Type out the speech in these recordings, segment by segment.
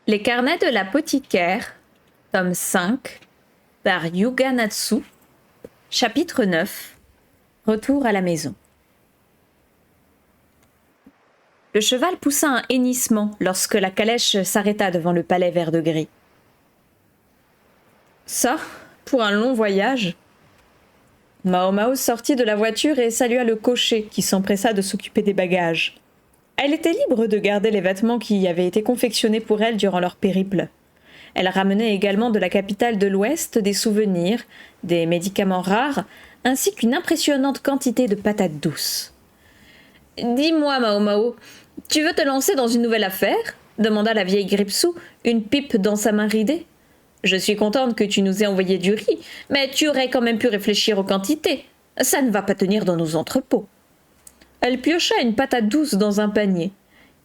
Les carnets de l'apothicaire, tome 5, par Yuga Natsu, chapitre 9, Retour à la maison. Le cheval poussa un hennissement lorsque la calèche s'arrêta devant le palais vert de gris. Ça, pour un long voyage. Mao Mao sortit de la voiture et salua le cocher qui s'empressa de s'occuper des bagages. Elle était libre de garder les vêtements qui avaient été confectionnés pour elle durant leur périple. Elle ramenait également de la capitale de l'Ouest des souvenirs, des médicaments rares, ainsi qu'une impressionnante quantité de patates douces. « Dis-moi, Mao Mao, tu veux te lancer dans une nouvelle affaire ?» demanda la vieille Gripsou, une pipe dans sa main ridée. « Je suis contente que tu nous aies envoyé du riz, mais tu aurais quand même pu réfléchir aux quantités. Ça ne va pas tenir dans nos entrepôts. » Elle piocha une patate douce dans un panier.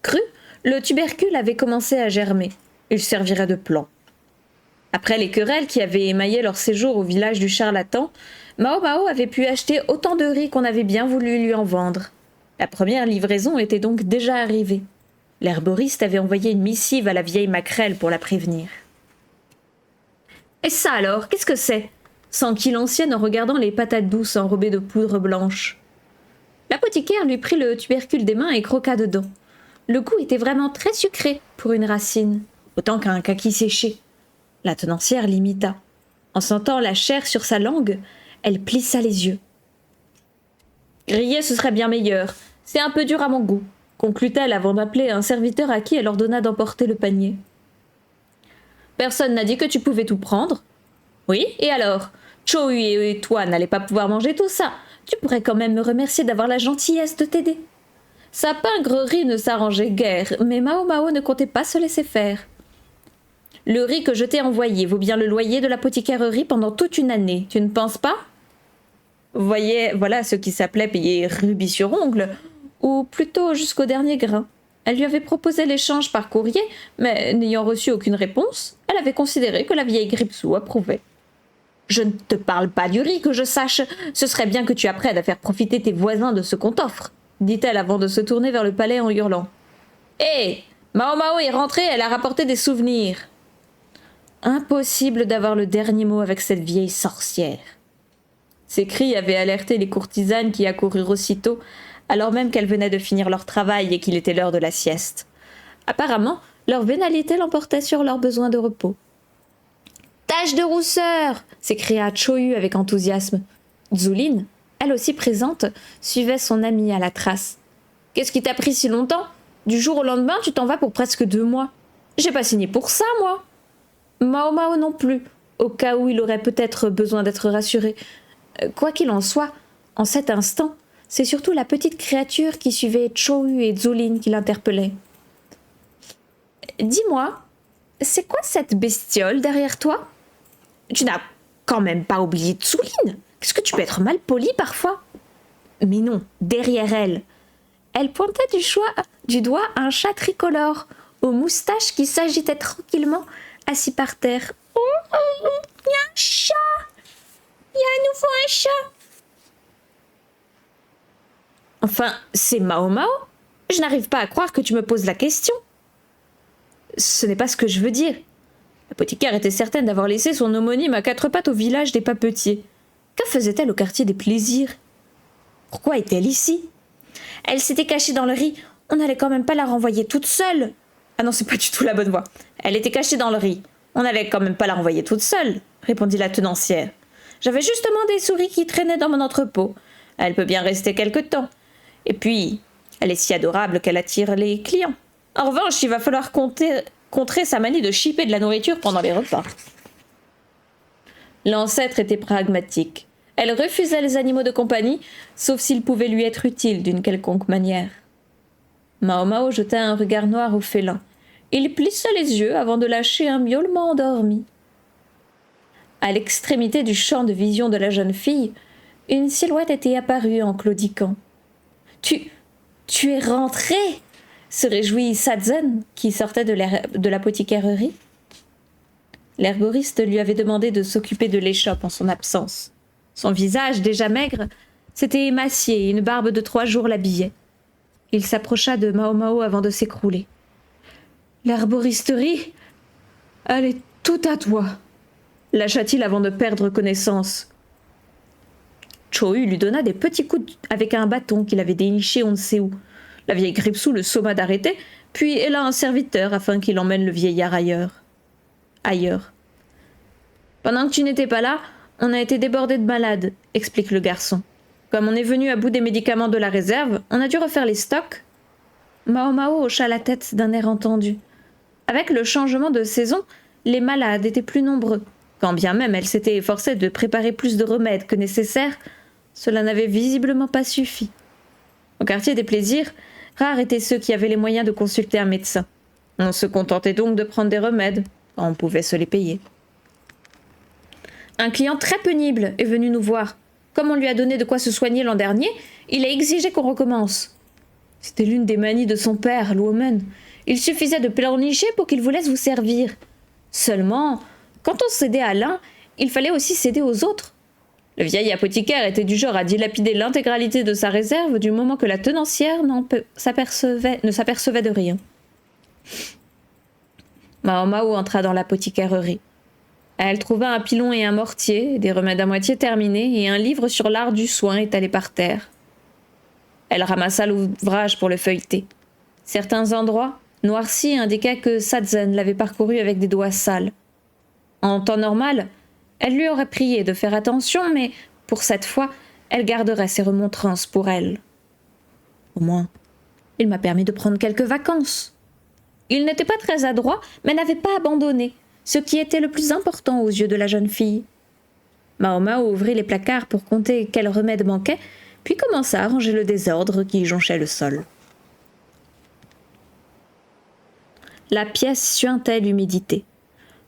Cru, le tubercule avait commencé à germer. Il servirait de plan. Après les querelles qui avaient émaillé leur séjour au village du charlatan, Mao Mao avait pu acheter autant de riz qu'on avait bien voulu lui en vendre. La première livraison était donc déjà arrivée. L'herboriste avait envoyé une missive à la vieille Maquerelle pour la prévenir. « Et ça alors, qu'est-ce que c'est » s'enquit l'ancienne en regardant les patates douces enrobées de poudre blanche. L'apothicaire lui prit le tubercule des mains et croqua dedans. Le goût était vraiment très sucré pour une racine, autant qu'un kaki séché. La tenancière l'imita. En sentant la chair sur sa langue, elle plissa les yeux. « Grillé, ce serait bien meilleur. C'est un peu dur à mon goût, » conclut-elle avant d'appeler un serviteur à qui elle ordonna d'emporter le panier. « Personne n'a dit que tu pouvais tout prendre. »« Oui, et alors ? Chou-Hui et toi n'allez pas pouvoir manger tout ça. Tu pourrais quand même me remercier d'avoir la gentillesse de t'aider. » Sa pingrerie ne s'arrangeait guère, mais Mao Mao ne comptait pas se laisser faire. « Le riz que je t'ai envoyé vaut bien le loyer de l'apothicaire pendant toute une année, tu ne penses pas ? » Voilà ce qui s'appelait payer rubis sur ongle, ou plutôt jusqu'au dernier grain. Elle lui avait proposé l'échange par courrier, mais n'ayant reçu aucune réponse, elle avait considéré que la vieille Gripsou approuvait. « Je ne te parle pas du riz, que je sache. Ce serait bien que tu apprennes à faire profiter tes voisins de ce qu'on t'offre, » dit-elle avant de se tourner vers le palais en hurlant. « Hé, Mao Mao est rentrée, elle a rapporté des souvenirs. » Impossible d'avoir le dernier mot avec cette vieille sorcière. Ces cris avaient alerté les courtisanes qui accoururent aussitôt, alors même qu'elles venaient de finir leur travail et qu'il était l'heure de la sieste. Apparemment, leur vénalité l'emportait sur leur besoin de repos. « Tache de rousseur !» s'écria Chou-Hui avec enthousiasme. Zouline, elle aussi présente, suivait son amie à la trace. « Qu'est-ce qui t'a pris si longtemps ? Du jour au lendemain, tu t'en vas pour presque 2 mois. J'ai pas signé pour ça, moi !» Mao Mao non plus, au cas où il aurait peut-être besoin d'être rassuré. Quoi qu'il en soit, en cet instant, c'est surtout la petite créature qui suivait Chou-Hui et Zouline qui l'interpellait. « Dis-moi, c'est quoi cette bestiole derrière toi ? Tu n'as quand même pas oublié Zouline ? Qu'est-ce que tu peux être mal poli parfois ? » Mais non, derrière elle. Elle pointait du doigt un chat tricolore, aux moustaches qui s'agitait tranquillement, assis par terre. « Oh, il y a un chat ! Il y a à nouveau un chat !» Enfin, c'est Mao Mao. Je n'arrive pas à croire que tu me poses la question. Ce n'est pas ce que je veux dire. L'apothicaire était certaine d'avoir laissé son homonyme à 4 pattes au village des papetiers. Que faisait-elle au quartier des plaisirs ? Pourquoi est-elle ici ? Elle s'était cachée dans le riz. On n'allait quand même pas la renvoyer toute seule. Ah non, c'est pas du tout la bonne voie. Elle était cachée dans le riz. On n'allait quand même pas la renvoyer toute seule, répondit la tenancière. J'avais justement des souris qui traînaient dans mon entrepôt. Elle peut bien rester quelque temps. Et puis, elle est si adorable qu'elle attire les clients. En revanche, il va falloir contrer sa manie de chipper de la nourriture pendant les repas. L'ancêtre était pragmatique. Elle refusait les animaux de compagnie, sauf s'ils pouvaient lui être utiles d'une quelconque manière. Mao Mao jeta un regard noir au félin. Il plissa les yeux avant de lâcher un miaulement endormi. À l'extrémité du champ de vision de la jeune fille, une silhouette était apparue en claudiquant. « Tu es rentrée !» se réjouit Sazen, qui sortait de l'apothicaire. L'herboriste lui avait demandé de s'occuper de l'échoppe en son absence. Son visage, déjà maigre, s'était émacié et une barbe de 3 jours l'habillait. Il s'approcha de Mao Mao avant de s'écrouler. « L'herboristerie ? Elle est tout à toi, lâcha-t-il avant de perdre connaissance. Cho-Yu lui donna des petits coups avec un bâton qu'il avait déniché on ne sait où. La vieille Gripsou le somma d'arrêter, puis elle a un serviteur afin qu'il emmène le vieillard ailleurs. Pendant que tu n'étais pas là, on a été débordé de malades, explique le garçon. Comme on est venu à bout des médicaments de la réserve, on a dû refaire les stocks. Mao Mao hocha la tête d'un air entendu. Avec le changement de saison, les malades étaient plus nombreux. Quand bien même elle s'était efforcée de préparer plus de remèdes que nécessaire, cela n'avait visiblement pas suffi. Au quartier des plaisirs, rares étaient ceux qui avaient les moyens de consulter un médecin. On se contentait donc de prendre des remèdes, quand on pouvait se les payer. Un client très pénible est venu nous voir. Comme on lui a donné de quoi se soigner l'an dernier, il a exigé qu'on recommence. C'était l'une des manies de son père, Luomen. Il suffisait de pleurnicher pour qu'il vous laisse vous servir. Seulement, quand on cédait à l'un, il fallait aussi céder aux autres. Le vieil apothicaire était du genre à dilapider l'intégralité de sa réserve du moment que la tenancière ne s'apercevait de rien. Mao Mao entra dans l'apothicairerie. Elle trouva un pilon et un mortier, des remèdes à moitié terminés et un livre sur l'art du soin étalé par terre. Elle ramassa l'ouvrage pour le feuilleter. Certains endroits, noircis, indiquaient que Sazen l'avait parcouru avec des doigts sales. En temps normal, elle lui aurait prié de faire attention, mais pour cette fois, elle garderait ses remontrances pour elle. Au moins, il m'a permis de prendre quelques vacances. Il n'était pas très adroit, mais n'avait pas abandonné, ce qui était le plus important aux yeux de la jeune fille. Mao Mao ouvrit les placards pour compter quels remèdes manquaient, puis commença à ranger le désordre qui jonchait le sol. La pièce suintait l'humidité.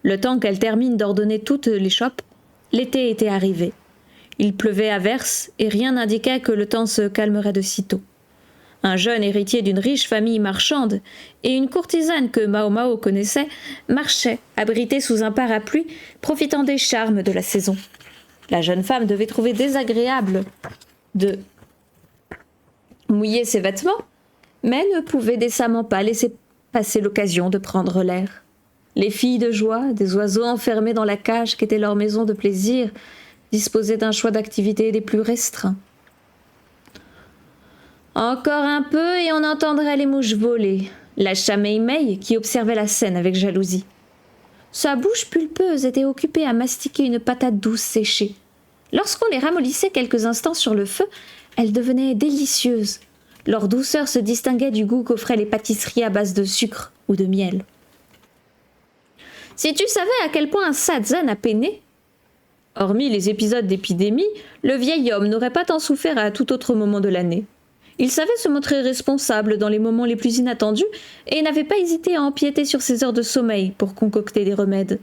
Le temps qu'elle termine d'ordonner toutes les chopes, l'été était arrivé. Il pleuvait à verse et rien n'indiquait que le temps se calmerait de sitôt. Un jeune héritier d'une riche famille marchande et une courtisane que Mao Mao connaissait marchaient, abrités sous un parapluie, profitant des charmes de la saison. La jeune femme devait trouver désagréable de mouiller ses vêtements, mais ne pouvait décemment pas laisser passer l'occasion de prendre l'air. Les filles de joie, des oiseaux enfermés dans la cage qu'était leur maison de plaisir, disposaient d'un choix d'activités des plus restreints. Encore un peu et on entendrait les mouches voler, lâcha Mei Mei qui observait la scène avec jalousie. Sa bouche pulpeuse était occupée à mastiquer une patate douce séchée. Lorsqu'on les ramollissait quelques instants sur le feu, elles devenaient délicieuses. Leur douceur se distinguait du goût qu'offraient les pâtisseries à base de sucre ou de miel. Si tu savais à quel point Sazen a peiné. Hormis les épisodes d'épidémie, le vieil homme n'aurait pas tant souffert à tout autre moment de l'année. Il savait se montrer responsable dans les moments les plus inattendus et n'avait pas hésité à empiéter sur ses heures de sommeil pour concocter des remèdes.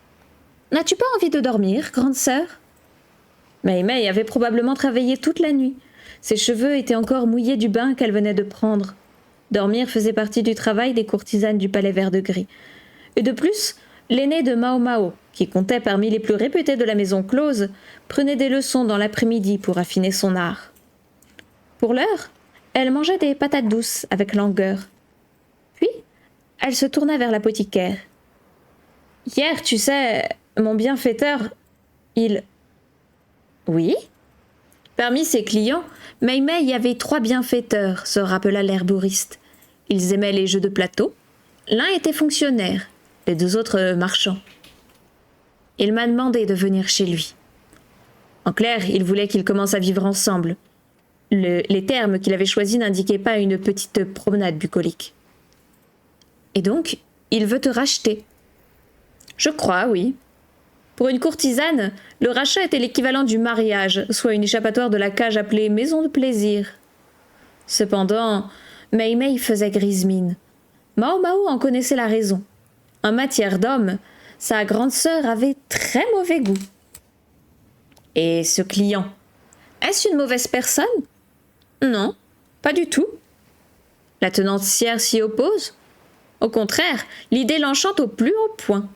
« N'as-tu pas envie de dormir, grande sœur ?» Mei Mei avait probablement travaillé toute la nuit. Ses cheveux étaient encore mouillés du bain qu'elle venait de prendre. Dormir faisait partie du travail des courtisanes du palais vert de gris. Et de plus, l'aîné de Mao Mao, qui comptait parmi les plus réputés de la maison close, prenait des leçons dans l'après-midi pour affiner son art. Pour l'heure, elle mangeait des patates douces avec langueur. Puis, elle se tourna vers l'apothicaire. « Hier, tu sais, mon bienfaiteur, il... » « Oui ?» Parmi ses clients, Mei Mei y avait 3 bienfaiteurs, se rappela l'herboriste. Ils aimaient les jeux de plateau. L'un était fonctionnaire, les 2 autres marchands. Il m'a demandé de venir chez lui. En clair, il voulait qu'ils commencent à vivre ensemble. Les termes qu'il avait choisis n'indiquaient pas une petite promenade bucolique. Et donc, il veut te racheter. Je crois, oui. Pour une courtisane, le rachat était l'équivalent du mariage, soit une échappatoire de la cage appelée maison de plaisir. Cependant, Mei Mei faisait grise mine. Mao Mao en connaissait la raison. En matière d'homme, sa grande sœur avait très mauvais goût. Et ce client, est-ce une mauvaise personne ? Non, pas du tout. La tenancière s'y oppose ? Au contraire, l'idée l'enchante au plus haut point.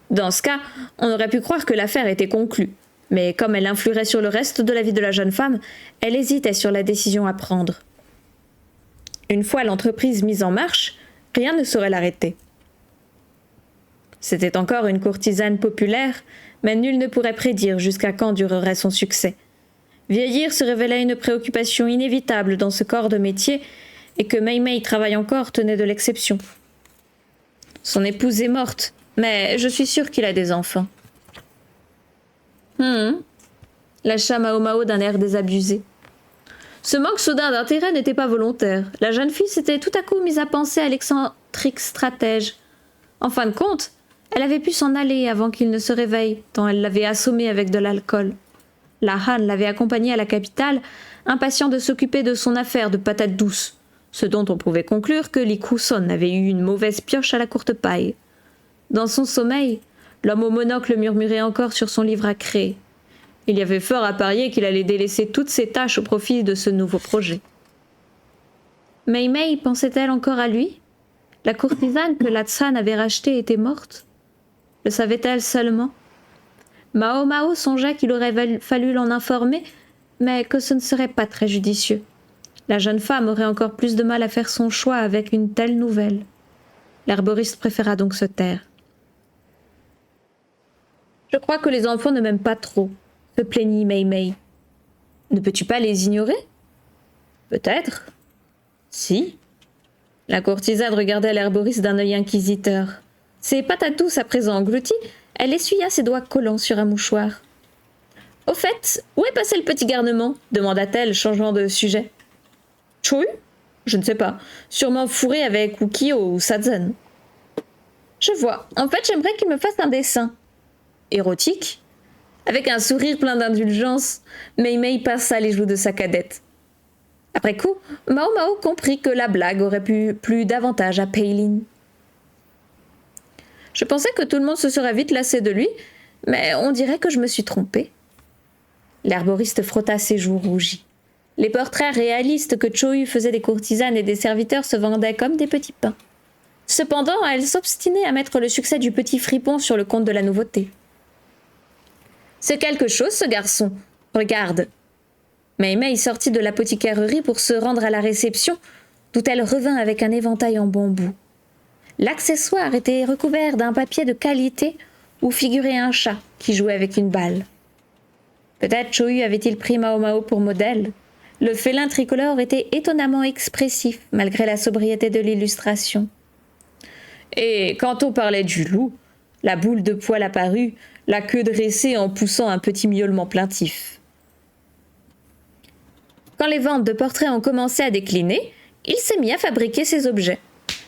Dans ce cas, on aurait pu croire que l'affaire était conclue. Mais comme elle influerait sur le reste de la vie de la jeune femme, elle hésitait sur la décision à prendre. Une fois l'entreprise mise en marche, rien ne saurait l'arrêter. C'était encore une courtisane populaire, mais nul ne pourrait prédire jusqu'à quand durerait son succès. Vieillir se révélait une préoccupation inévitable dans ce corps de métier, et que Mei Mei travaille encore tenait de l'exception. Son épouse est morte, mais je suis sûre qu'il a des enfants. Lâcha Mao Mao d'un air désabusé. Ce manque soudain d'intérêt n'était pas volontaire. La jeune fille s'était tout à coup mise à penser à l'excentrique stratège. En fin de compte, elle avait pu s'en aller avant qu'il ne se réveille, tant elle l'avait assommé avec de l'alcool. La Han l'avait accompagné à la capitale, impatient de s'occuper de son affaire de patates douces, ce dont on pouvait conclure que Li Kuson avait eu une mauvaise pioche à la courte paille. Dans son sommeil, l'homme au monocle murmurait encore sur son livre à créer. Il y avait fort à parier qu'il allait délaisser toutes ses tâches au profit de ce nouveau projet. Mei Mei pensait-elle encore à lui? La courtisane que la Tsan avait rachetée était morte? Le savait-elle seulement? Mao Mao songea qu'il aurait fallu l'en informer, mais que ce ne serait pas très judicieux. La jeune femme aurait encore plus de mal à faire son choix avec une telle nouvelle. L'herboriste préféra donc se taire. « Je crois que les enfants ne m'aiment pas trop, » se plaignit Mei Mei. « Ne peux-tu pas les ignorer ?»« Peut-être. »« Si. » La courtisane regardait l'herboriste d'un œil inquisiteur. Ses patates douces à présent englouties, elle essuya ses doigts collants sur un mouchoir. « Au fait, où est passé le petit garnement ?» demanda-t-elle, changeant de sujet. « Chou ? Je ne sais pas. Sûrement fourré avec Ukio ou Sazen. »« Je vois. En fait, j'aimerais qu'il me fasse un dessin. »« Érotique ?» Avec un sourire plein d'indulgence, Mei Mei passa les joues de sa cadette. Après coup, Mao Mao comprit que la blague aurait plu davantage à Peilin. Je pensais que tout le monde se serait vite lassé de lui, mais on dirait que je me suis trompée. L'herboriste frotta ses joues rougies. Les portraits réalistes que Chou-Yu faisait des courtisanes et des serviteurs se vendaient comme des petits pains. Cependant, elle s'obstinait à mettre le succès du petit fripon sur le compte de la nouveauté. « C'est quelque chose, ce garçon. Regarde. » Mei Mei sortit de l'apothicairerie pour se rendre à la réception, d'où elle revint avec un éventail en bambou. L'accessoire était recouvert d'un papier de qualité où figurait un chat qui jouait avec une balle. Peut-être Chou-Yu avait-il pris Mao Mao pour modèle. Le félin tricolore était étonnamment expressif, malgré la sobriété de l'illustration. Et quand on parlait du loup, la boule de poil apparut, la queue dressée en poussant un petit miaulement plaintif. Quand les ventes de portraits ont commencé à décliner, il s'est mis à fabriquer ses objets.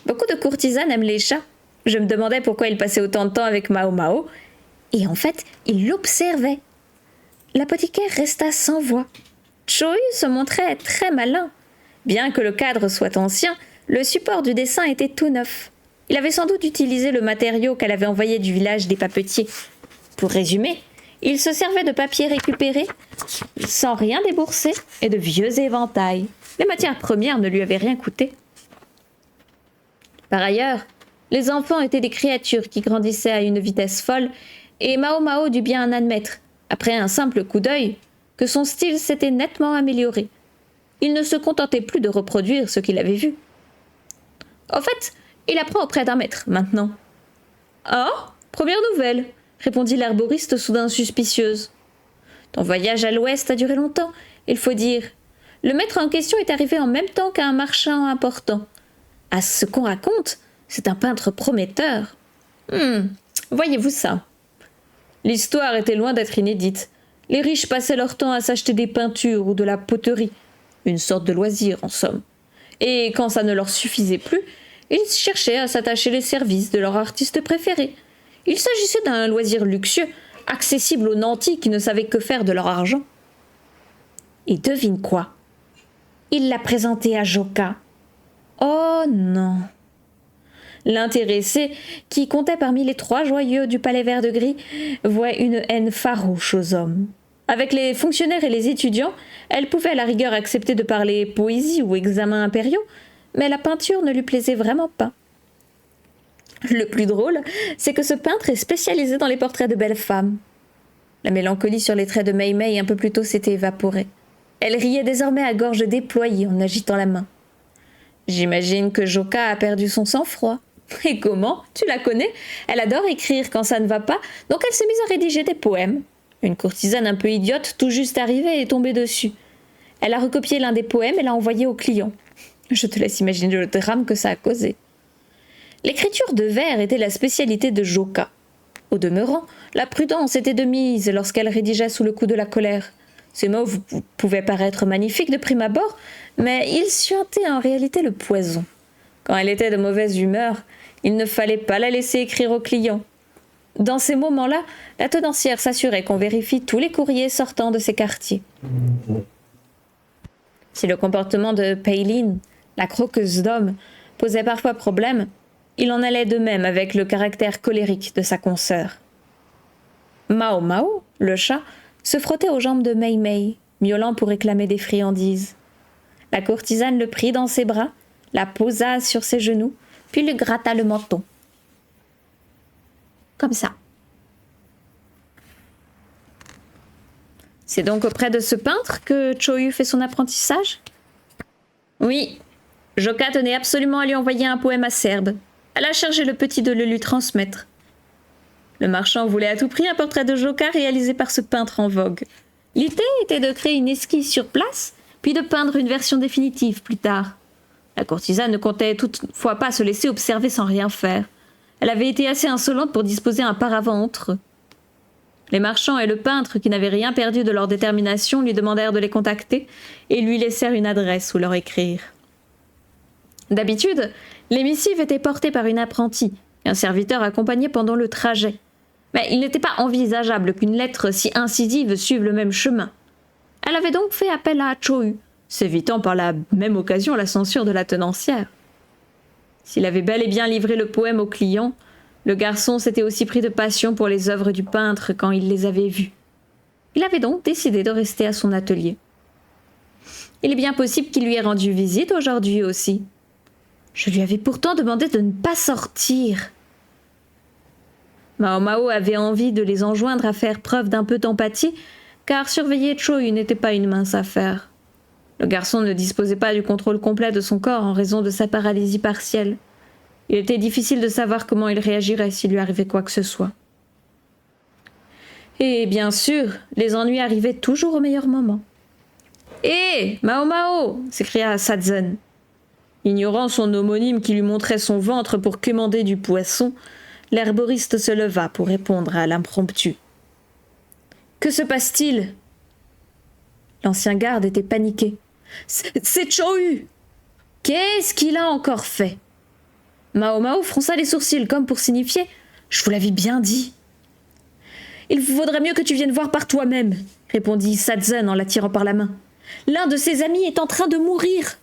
Beaucoup de courtisanes aiment les chats. Je me demandais pourquoi il passait autant de temps avec Mao Mao, et en fait, il l'observait. L'apothicaire resta sans voix. Chou-Yu se montrait très malin. Bien que le cadre soit ancien, le support du dessin était tout neuf. Il avait sans doute utilisé le matériau qu'elle avait envoyé du village des papetiers. Pour résumer, il se servait de papier récupéré, sans rien débourser, et de vieux éventails. Les matières premières ne lui avaient rien coûté. Par ailleurs, les enfants étaient des créatures qui grandissaient à une vitesse folle, et Mao Mao dut bien admettre, après un simple coup d'œil, que son style s'était nettement amélioré. Il ne se contentait plus de reproduire ce qu'il avait vu. En fait, il apprend auprès d'un maître, maintenant. « Ah, première nouvelle !» répondit l'herboriste soudain suspicieuse. « Ton voyage à l'ouest a duré longtemps, il faut dire. Le maître en question est arrivé en même temps qu'un marchand important. À ce qu'on raconte, c'est un peintre prometteur. Voyez-vous ça ?» L'histoire était loin d'être inédite. Les riches passaient leur temps à s'acheter des peintures ou de la poterie, une sorte de loisir en somme. Et quand ça ne leur suffisait plus, ils cherchaient à s'attacher les services de leur artiste préféré. Il s'agissait d'un loisir luxueux, accessible aux nantis qui ne savaient que faire de leur argent. Et devine quoi? Il l'a présenté à Joka. Oh non! L'intéressé, qui comptait parmi les 3 joyeux du palais vert de gris, vouait une haine farouche aux hommes. Avec les fonctionnaires et les étudiants, elle pouvait à la rigueur accepter de parler poésie ou examens impériaux, mais la peinture ne lui plaisait vraiment pas. Le plus drôle, c'est que ce peintre est spécialisé dans les portraits de belles femmes. La mélancolie sur les traits de Mei Mei un peu plus tôt s'était évaporée. Elle riait désormais à gorge déployée en agitant la main. J'imagine que Joka a perdu son sang-froid. Et comment? Tu la connais? Elle adore écrire quand ça ne va pas, donc elle s'est mise à rédiger des poèmes. Une courtisane un peu idiote, tout juste arrivée, est tombée dessus. Elle a recopié l'un des poèmes et l'a envoyé au client. Je te laisse imaginer le drame que ça a causé. L'écriture de vers était la spécialité de Joka. Au demeurant, la prudence était de mise lorsqu'elle rédigeait sous le coup de la colère. Ses mots pouvaient paraître magnifiques de prime abord, mais ils suintaient en réalité le poison. Quand elle était de mauvaise humeur, il ne fallait pas la laisser écrire au client. Dans ces moments-là, la tenancière s'assurait qu'on vérifie tous les courriers sortant de ces quartiers. Si le comportement de Payline, la croqueuse d'hommes, posait parfois problème, il en allait de même avec le caractère colérique de sa consoeur. Mao Mao, le chat, se frottait aux jambes de Mei Mei, miaulant pour réclamer des friandises. La courtisane le prit dans ses bras, la posa sur ses genoux, puis lui gratta le menton. Comme ça. C'est donc auprès de ce peintre que Choyu fait son apprentissage? Oui. Joka tenait absolument à lui envoyer un poème acerbe. Elle a chargé le petit de le lui transmettre. Le marchand voulait à tout prix un portrait de Joka réalisé par ce peintre en vogue. L'idée était de créer une esquisse sur place, puis de peindre une version définitive plus tard. La courtisane ne comptait toutefois pas se laisser observer sans rien faire. Elle avait été assez insolente pour disposer un paravent entre eux. Les marchands et le peintre, qui n'avaient rien perdu de leur détermination, lui demandèrent de les contacter et lui laissèrent une adresse où leur écrire. D'habitude, les missives étaient portées par une apprentie, un serviteur accompagnait pendant le trajet. Mais il n'était pas envisageable qu'une lettre si incisive suive le même chemin. Elle avait donc fait appel à Choyu, s'évitant par la même occasion la censure de la tenancière. S'il avait bel et bien livré le poème au client, le garçon s'était aussi pris de passion pour les œuvres du peintre quand il les avait vues. Il avait donc décidé de rester à son atelier. Il est bien possible qu'il lui ait rendu visite aujourd'hui aussi. Je lui avais pourtant demandé de ne pas sortir. Mao Mao avait envie de les enjoindre à faire preuve d'un peu d'empathie, car surveiller Choyu n'était pas une mince affaire. Le garçon ne disposait pas du contrôle complet de son corps en raison de sa paralysie partielle. Il était difficile de savoir comment il réagirait s'il lui arrivait quoi que ce soit. Et bien sûr, les ennuis arrivaient toujours au meilleur moment. « Hé, Mao Mao !» s'écria Sazen. Ignorant son homonyme qui lui montrait son ventre pour quémander du poisson, l'herboriste se leva pour répondre à l'impromptu. « Que se passe-t-il » L'ancien garde était paniqué. « C'est Choyu !»« Qu'est-ce qu'il a encore fait ?» Mao Mao fronça les sourcils comme pour signifier « Je vous l'avais bien dit !»« Il vaudrait mieux que tu viennes voir par toi-même » répondit Sazen en l'attirant par la main. « L'un de ses amis est en train de mourir !»